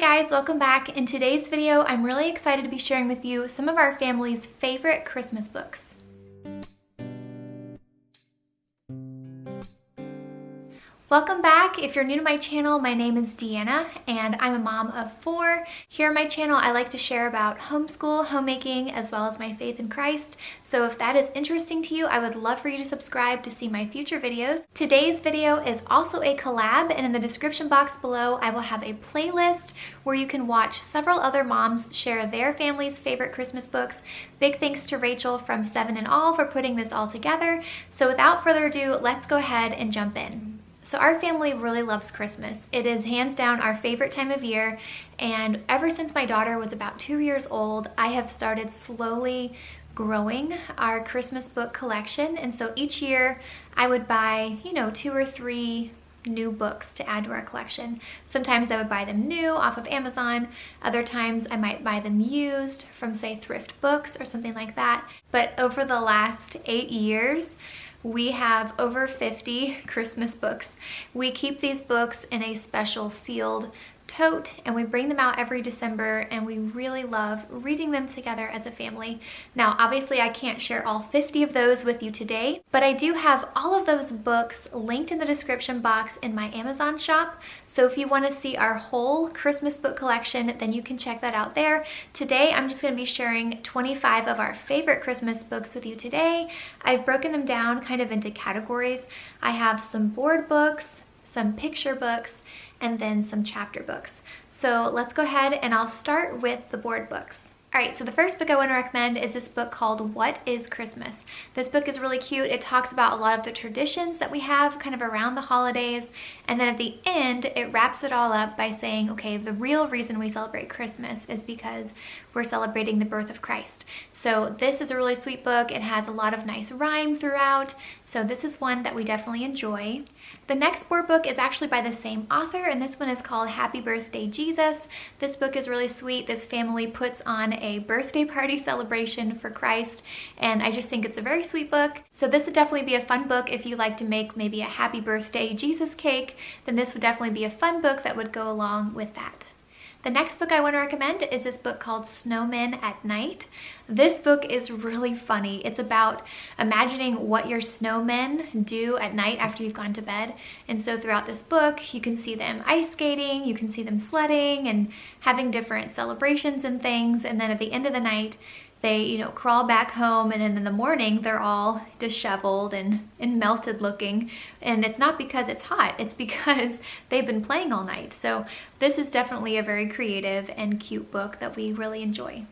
guys, welcome back. In today's video, I'm really excited to be sharing with you some of our family's favorite Christmas books. Welcome back. If you're new to my channel, my name is Deanna and I'm a mom of 4. Here on my channel, I like to share about homeschool, homemaking, as well as my faith in Christ. So if that is interesting to you, I would love for you to subscribe to see my future videos. Today's video is also a collab, and in the description box below, I will have a playlist where you can watch several other moms share their family's favorite Christmas books. Big thanks to Rachel from 7 in All for putting this all together. So without further ado, let's go ahead and jump in. So our family really loves Christmas. It is hands down our favorite time of year, and ever since my daughter was about 2 years old, I have started slowly growing our Christmas book collection. And so each year I would buy, 2 or 3 new books to add to our collection. Sometimes I would buy them new off of Amazon. Other times I might buy them used from, say, thrift books or something like that. But over the last 8 years, we have over 50 Christmas books. We keep these books in a special sealed tote, and we bring them out every December, and we really love reading them together as a family. Now, obviously, I can't share all 50 of those with you today, but I do have all of those books linked in the description box in my Amazon shop. So if you want to see our whole Christmas book collection, then you can check that out there. Today, I'm just going to be sharing 25 of our favorite Christmas books with you today. I've broken them down kind of into categories. I have some board books, some picture books, and then some chapter books. So let's go ahead and I'll start with the board books. All right, so the first book I want to recommend is this book called What is Christmas? This book is really cute. It talks about a lot of the traditions that we have kind of around the holidays. And then at the end, it wraps it all up by saying, okay, the real reason we celebrate Christmas is because we're celebrating the birth of Christ. So this is a really sweet book. It has a lot of nice rhyme throughout. So this is one that we definitely enjoy. The next board book is actually by the same author, and this one is called Happy Birthday Jesus. This book is really sweet. This family puts on a birthday party celebration for Christ, and I just think it's a very sweet book. So this would definitely be a fun book if you like to make maybe a Happy Birthday Jesus cake, then this would definitely be a fun book that would go along with that. The next book I want to recommend is this book called Snowmen at Night. This book is really funny. It's about imagining what your snowmen do at night after you've gone to bed. And so throughout this book, you can see them ice skating, you can see them sledding and having different celebrations and things. And then at the end of the night, they, crawl back home, and then in the morning, they're all disheveled and melted looking. And it's not because it's hot, it's because they've been playing all night. So this is definitely a very creative and cute book that we really enjoy.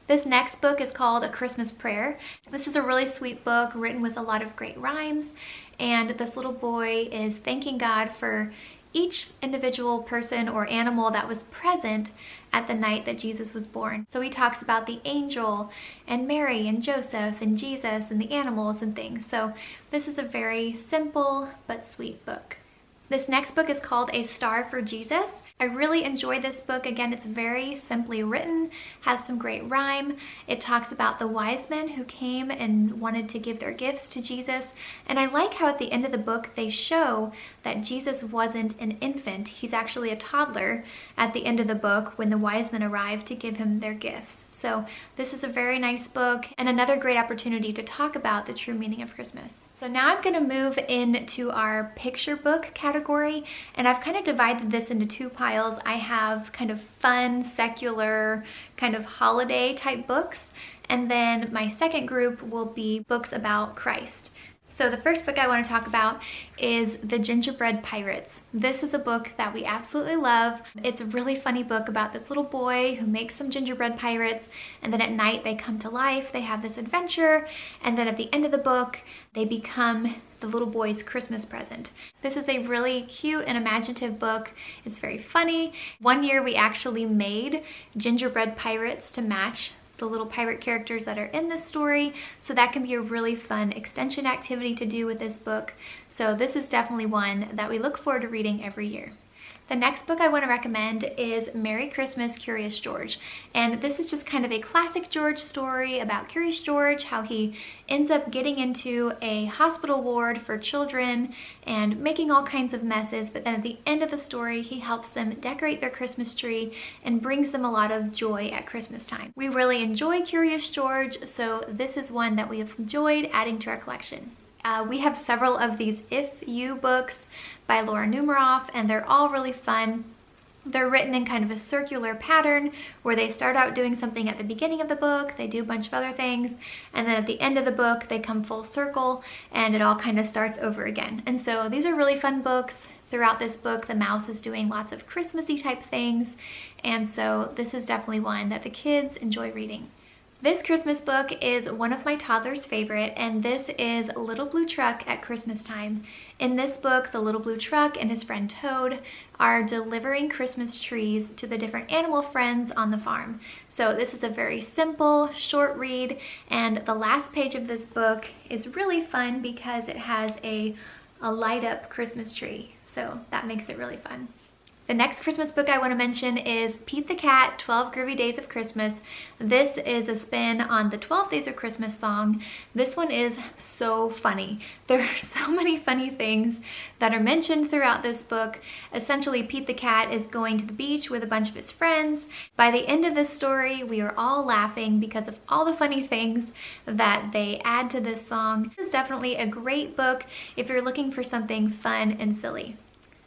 This next book is called A Christmas Prayer. This is a really sweet book written with a lot of great rhymes. And this little boy is thanking God for each individual person or animal that was present at the night that Jesus was born. So he talks about the angel and Mary and Joseph and Jesus and the animals and things. So this is a very simple but sweet book. This next book is called A Star for Jesus. I really enjoy this book. Again, it's very simply written, has some great rhyme. It talks about the wise men who came and wanted to give their gifts to Jesus. And I like how at the end of the book, they show that Jesus wasn't an infant. He's actually a toddler at the end of the book when the wise men arrived to give him their gifts. So this is a very nice book and another great opportunity to talk about the true meaning of Christmas. So now I'm going to move into our picture book category, and I've kind of divided this into 2 piles. I have kind of fun, secular, kind of holiday type books, and then my second group will be books about Christ. So the first book I want to talk about is The Gingerbread Pirates. This is a book that we absolutely love. It's a really funny book about this little boy who makes some gingerbread pirates, and then at night they come to life, they have this adventure, and then at the end of the book, they become the little boy's Christmas present. This is a really cute and imaginative book. It's very funny. One year we actually made gingerbread pirates to match the little pirate characters that are in this story. So that can be a really fun extension activity to do with this book. So this is definitely one that we look forward to reading every year. The next book I want to recommend is Merry Christmas, Curious George. And this is just kind of a classic George story about Curious George, how he ends up getting into a hospital ward for children and making all kinds of messes. But then at the end of the story, he helps them decorate their Christmas tree and brings them a lot of joy at Christmas time. We really enjoy Curious George, so this is one that we have enjoyed adding to our collection. We have several of these If You books by Laura Numeroff, and they're all really fun. They're written in kind of a circular pattern where they start out doing something at the beginning of the book, they do a bunch of other things, and then at the end of the book they come full circle and it all kind of starts over again. And so these are really fun books. Throughout this book, the mouse is doing lots of Christmassy type things, and so this is definitely one that the kids enjoy reading. This Christmas book is one of my toddler's favorite, and this is Little Blue Truck at Christmas Time. In this book, the Little Blue Truck and his friend Toad are delivering Christmas trees to the different animal friends on the farm. So this is a very simple, short read, and the last page of this book is really fun because it has a light up Christmas tree. So that makes it really fun. The next Christmas book I want to mention is Pete the Cat, 12 Groovy Days of Christmas. This is a spin on the 12 Days of Christmas song. This one is so funny. There are so many funny things that are mentioned throughout this book. Essentially, Pete the Cat is going to the beach with a bunch of his friends. By the end of this story, we are all laughing because of all the funny things that they add to this song. This is definitely a great book if you're looking for something fun and silly.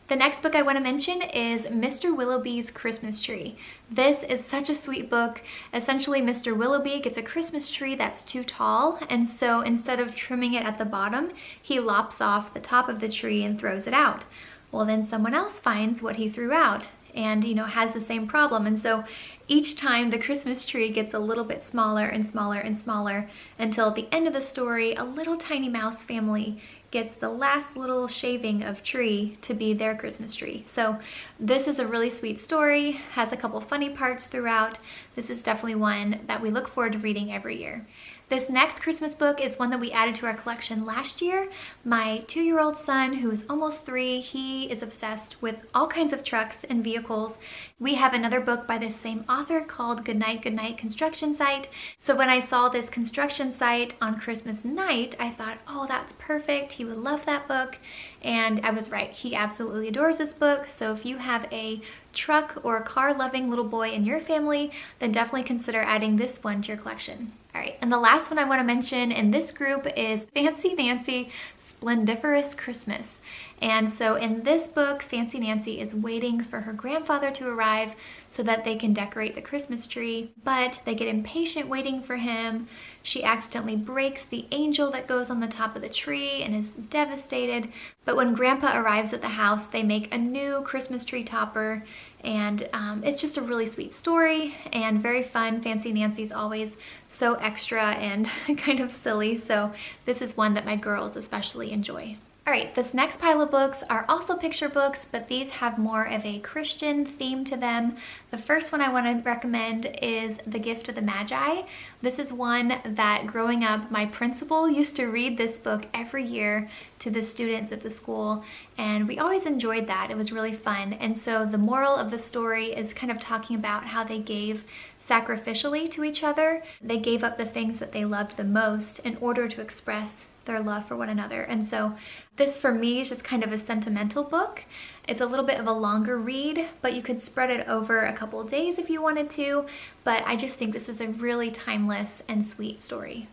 The next book I want to mention is Mr. Willoughby's Christmas Tree. This is such a sweet book. Essentially, Mr. Willoughby gets a Christmas tree that's too tall, and so instead of trimming it at the bottom, he lops off the top of the tree and throws it out. Well, then someone else finds what he threw out and, has the same problem. And so each time the Christmas tree gets a little bit smaller and smaller and smaller until at the end of the story, a little tiny mouse family gets the last little shaving of tree to be their Christmas tree. So this is a really sweet story, has a couple funny parts throughout. This is definitely one that we look forward to reading every year. This next Christmas book is one that we added to our collection last year. My 2-year-old son, who is almost 3, he is obsessed with all kinds of trucks and vehicles. We have another book by this same author called Goodnight, Goodnight Construction Site. So when I saw this construction site on Christmas night, I thought, oh, that's perfect. He would love that book. And I was right. He absolutely adores this book. So if you have a truck or car-loving little boy in your family, then definitely consider adding this one to your collection. All right, and the last one I want to mention in this group is Fancy Nancy, Splendiferous Christmas. And so in this book, Fancy Nancy is waiting for her grandfather to arrive so that they can decorate the Christmas tree, but they get impatient waiting for him. She accidentally breaks the angel that goes on the top of the tree and is devastated. But when Grandpa arrives at the house, they make a new Christmas tree topper, and it's just a really sweet story and very fun. Fancy Nancy's always so extra and kind of silly, so this is one that my girls especially enjoy. All right, this next pile of books are also picture books, but these have more of a Christian theme to them. The first one I want to recommend is The Gift of the Magi. This is one that growing up, my principal used to read this book every year to the students at the school, and we always enjoyed that. It was really fun. And so the moral of the story is kind of talking about how they gave sacrificially to each other. They gave up the things that they loved the most in order to express their love for one another. And so this for me is just kind of a sentimental book. It's a little bit of a longer read, but you could spread it over a couple of days if you wanted to, but I just think this is a really timeless and sweet story.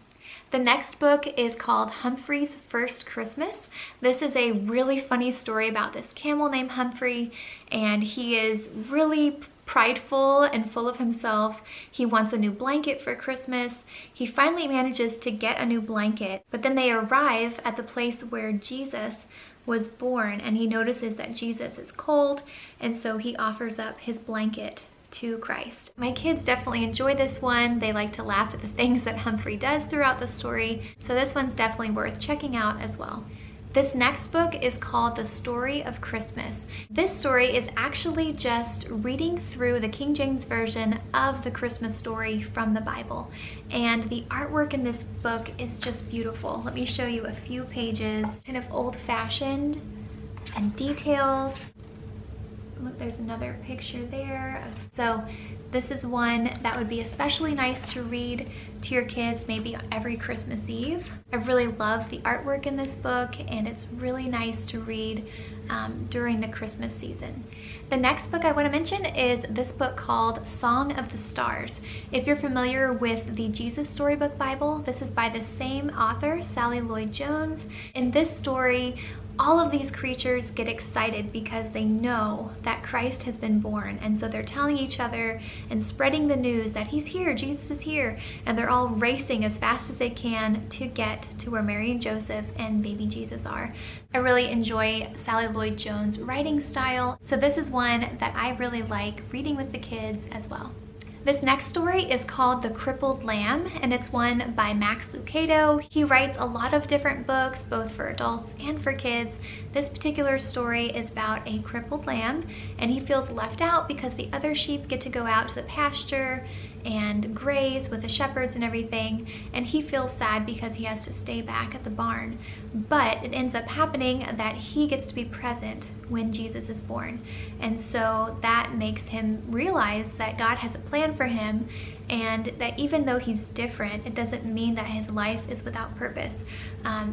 The next book is called Humphrey's First Christmas. This is a really funny story about this camel named Humphrey, and he is really prideful and full of himself. He wants a new blanket for Christmas. He finally manages to get a new blanket, but then they arrive at the place where Jesus was born, and he notices that Jesus is cold, and so he offers up his blanket to Christ. My kids definitely enjoy this one. They like to laugh at the things that Humphrey does throughout the story, so this one's definitely worth checking out as well. This next book is called The Story of Christmas. This story is actually just reading through the King James Version of the Christmas story from the Bible. And the artwork in this book is just beautiful. Let me show you a few pages. Kind of old-fashioned and detailed. Look, there's another picture there. So this is one that would be especially nice to read to your kids maybe every Christmas Eve. I really love the artwork in this book, and it's really nice to read during the Christmas season. The next book I want to mention is this book called Song of the Stars. If you're familiar with the Jesus Storybook Bible, this is by the same author, Sally Lloyd Jones. In this story, all of these creatures get excited because they know that Christ has been born, and so they're telling each other and spreading the news that he's here, Jesus is here, and they're all racing as fast as they can to get to where Mary and Joseph and baby Jesus are. I really enjoy Sally Lloyd Jones' writing style, so this is one that I really like reading with the kids as well. This next story is called The Crippled Lamb, and it's one by Max Lucado. He writes a lot of different books, both for adults and for kids. This particular story is about a crippled lamb, and he feels left out because the other sheep get to go out to the pasture and graze with the shepherds and everything, and he feels sad because he has to stay back at the barn. But it ends up happening that he gets to be present when Jesus is born, and so that makes him realize that God has a plan for him, and that even though he's different, it doesn't mean that his life is without purpose.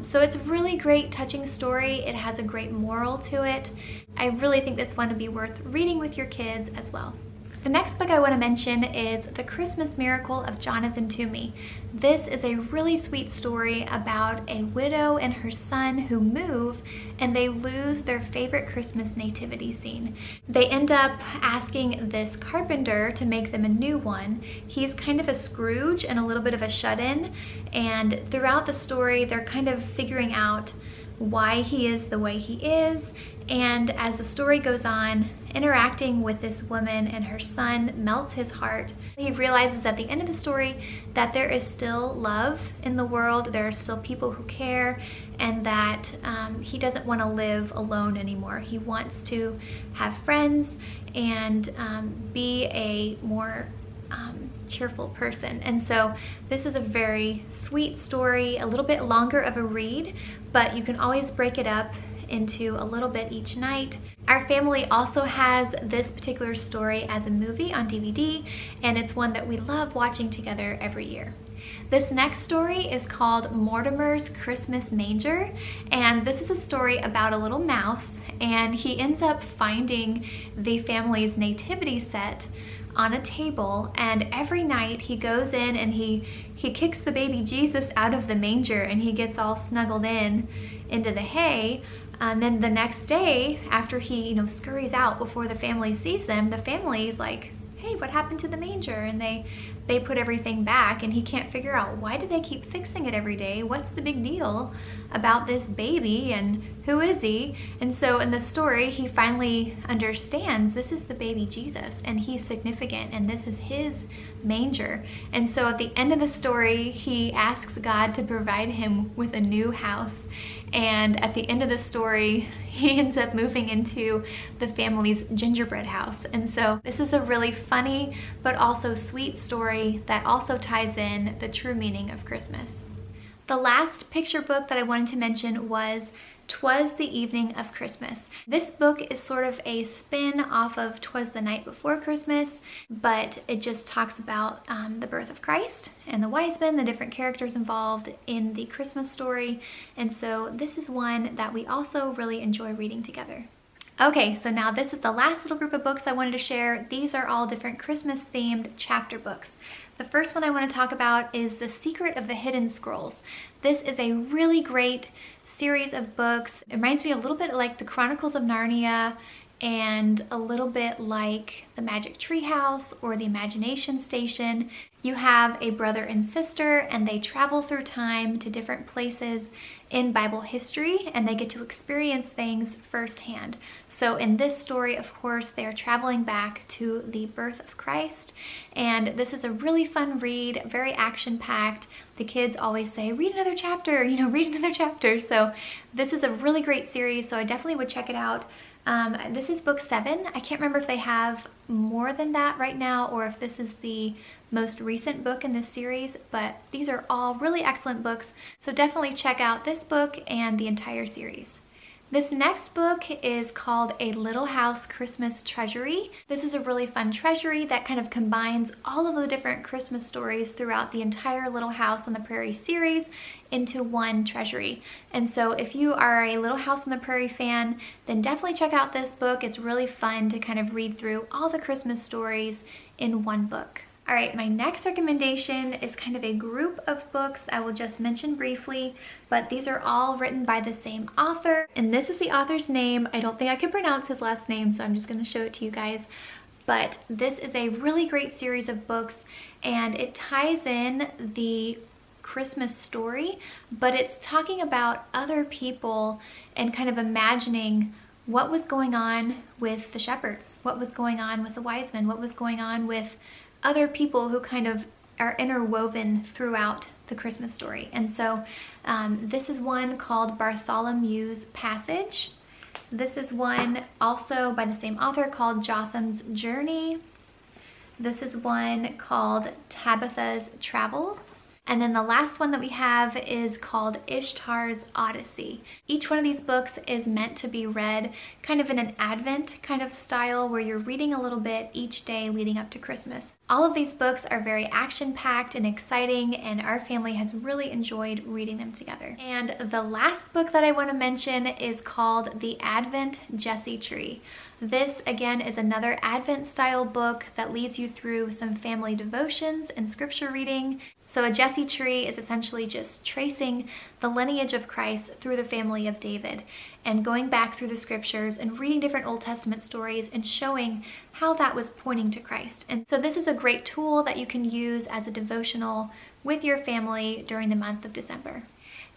So it's a really great, touching story. It has a great moral to it. I really think this one would be worth reading with your kids as well. The next book I want to mention is The Christmas Miracle of Jonathan Toomey. This is a really sweet story about a widow and her son who move, and they lose their favorite Christmas nativity scene. They end up asking this carpenter to make them a new one. He's kind of a Scrooge and a little bit of a shut-in, and throughout the story they're kind of figuring out why he is the way he is, and as the story goes on, interacting with this woman and her son melts his heart. He realizes at the end of the story that there is still love in the world, there are still people who care, and that he doesn't want to live alone anymore. He wants to have friends and be a more cheerful person. And so this is a very sweet story, a little bit longer of a read, but you can always break it up into a little bit each night. Our family also has this particular story as a movie on DVD, and it's one that we love watching together every year. This next story is called Mortimer's Christmas Manger, and this is a story about a little mouse, and he ends up finding the family's nativity set on a table, and every night he goes in and he kicks the baby Jesus out of the manger, and he gets all snuggled into the hay. And then the next day, after he scurries out before the family sees them, the family's like, hey, what happened to the manger? And they put everything back, and he can't figure out, why do they keep fixing it every day? What's the big deal about this baby, and who is he? And so in the story, he finally understands this is the baby Jesus, and he's significant, and this is his manger. And so at the end of the story, he asks God to provide him with a new house. And at the end of the story, he ends up moving into the family's gingerbread house. And so this is a really funny but also sweet story that also ties in the true meaning of Christmas. The last picture book that I wanted to mention was 'Twas the Evening of Christmas. This book is sort of a spin off of 'Twas the Night Before Christmas, but it just talks about the birth of Christ and the wise men, the different characters involved in the Christmas story. And so this is one that we also really enjoy reading together. Okay, so now this is the last little group of books I wanted to share. These are all different Christmas themed chapter books. The first one I want to talk about is The Secret of the Hidden Scrolls. This is a really great series of books. It reminds me a little bit like the Chronicles of Narnia, and a little bit like the Magic Tree House or the Imagination Station. You have a brother and sister, and they travel through time to different places in Bible history, and they get to experience things firsthand. So in this story, of course, they are traveling back to the birth of Christ, and this is a really fun read, very action-packed. The kids always say, read another chapter, read another chapter. So this is a really great series, so I definitely would check it out. This is book 7. I can't remember if they have more than that right now, or if this is the most recent book in this series, but these are all really excellent books, so definitely check out this book and the entire series. This next book is called A Little House Christmas Treasury. This is a really fun treasury that kind of combines all of the different Christmas stories throughout the entire Little House on the Prairie series into one treasury. And so if you are a Little House on the Prairie fan, then definitely check out this book. It's really fun to kind of read through all the Christmas stories in one book. All right, my next recommendation is kind of a group of books I will just mention briefly, but these are all written by the same author. And this is the author's name. I don't think I can pronounce his last name, so I'm just gonna show it to you guys. But this is a really great series of books, and it ties in the Christmas story, but it's talking about other people and kind of imagining what was going on with the shepherds, what was going on with the wise men, what was going on with other people who kind of are interwoven throughout the Christmas story. And so this is one called Bartholomew's Passage. This is one also by the same author called Jotham's Journey. This is one called Tabitha's Travels. And then the last one that we have is called Ishtar's Odyssey. Each one of these books is meant to be read kind of in an Advent kind of style where you're reading a little bit each day leading up to Christmas. All of these books are very action-packed and exciting, and our family has really enjoyed reading them together. And the last book that I want to mention is called The Advent Jesse Tree. This, again, is another Advent style book that leads you through some family devotions and scripture reading. So a Jesse tree is essentially just tracing the lineage of Christ through the family of David and going back through the scriptures and reading different Old Testament stories and showing how that was pointing to Christ. And so this is a great tool that you can use as a devotional with your family during the month of December.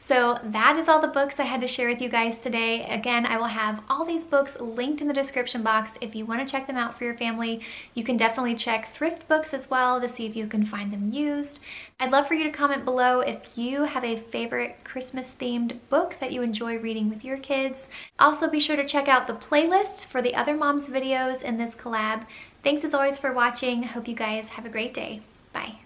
So that is all the books I had to share with you guys today. Again, I will have all these books linked in the description box. If you want to check them out for your family, you can definitely check thrift books as well to see if you can find them used. I'd love for you to comment below if you have a favorite Christmas themed book that you enjoy reading with your kids. Also, be sure to check out the playlist for the other moms videos in this collab. Thanks as always for watching. Hope you guys have a great day. Bye.